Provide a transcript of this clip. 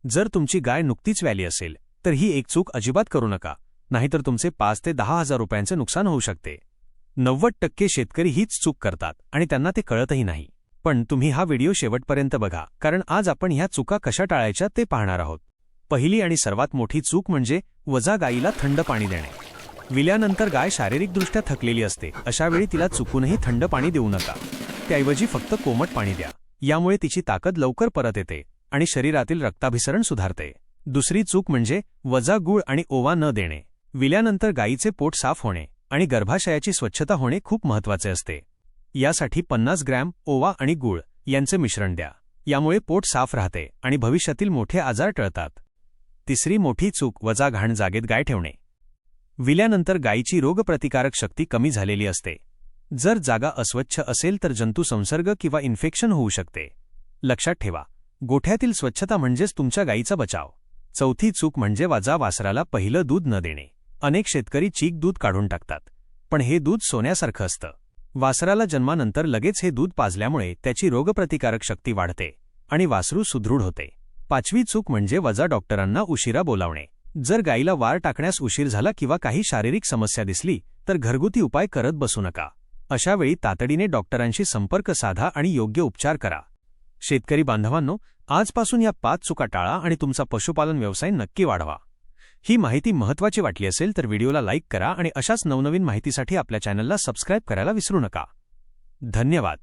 जर तुमची गाय नुकतीच व्याली असेल तर ही एक चूक अजिबात करू नका, नाहीतर तुमचे 5 ते 10 हजार रुपयांचे नुकसान होऊ शकते. 90% शेतकरी हीच चूक करतात आणि त्यांना ते कळतही नाही. पण तुम्ही हा व्हिडिओ शेवटपर्यंत बघा, कारण आज आपण ह्या चुका कशा टाळायच्या ते पाहणार आहोत. पहिली आणि सर्वात मोठी चूक म्हणजे वजा गायीला थंड पाणी देणे. विल्यानंतर गाय शारीरिकदृष्ट्या थकलेली असते, अशावेळी तिला चुकूनही थंड पाणी देऊ नका. त्याऐवजी फक्त कोमट पाणी द्या. यामुळे तिची ताकद लवकर परत येते आणि शरीरातील रक्ताभिसरण सुधारते. दुसरी चूक म्हणजे वजा गूळ आणि ओवा न देणे. विल्यानंतर गायीचे पोट साफ होणे आणि गर्भाशयाची स्वच्छता होणे खूप महत्त्वाचे असते. यासाठी 50 ग्रॅम ओवा आणि गूळ यांचे मिश्रण द्या. यामुळे पोट साफ राहते आणि भविष्यातील मोठे आजार टळतात. तिसरी मोठी चूक वजा घाण जागेत गाय ठेवणे. विल्यानंतर गायीची रोगप्रतिकारक शक्ती कमी झालेली असते. जर जागा अस्वच्छ असेल तर जंतू संसर्ग किंवा इन्फेक्शन होऊ शकते. लक्षात ठेवा, गोठ्यातील स्वच्छता म्हणजेच तुमच्या गायीचा बचाव. चौथी चूक म्हणजे वजा वासराला पहिलं दूध न देणे. अनेक शेतकरी चीक दूध काढून टाकतात, पण हे दूध सोन्यासारखं असतं. वासराला जन्मानंतर लगेच हे दूध पाजल्यामुळे त्याची रोगप्रतिकारक शक्ती वाढते आणि वासरू सुदृढ होते. पाचवी चूक म्हणजे वजा डॉक्टरांना उशिरा बोलावणे. जर गायीला वार टाकण्यास उशीर झाला किंवा काही शारीरिक समस्या दिसली तर घरगुती उपाय करत बसू नका. अशावेळी तातडीने डॉक्टरांशी संपर्क साधा आणि योग्य उपचार करा. शेतकरी बांधवांनो, आजपासून या 5 चुका टाळा आणि तुमचा पशुपालन व्यवसाय नक्की वाढवा. ही माहिती महत्त्वाची वाटली असेल तर व्हिडिओला लाईक करा आणि अशाच नवनवीन माहितीसाठी आपल्या चॅनलला सबस्क्राईब करायला विसरू नका. धन्यवाद.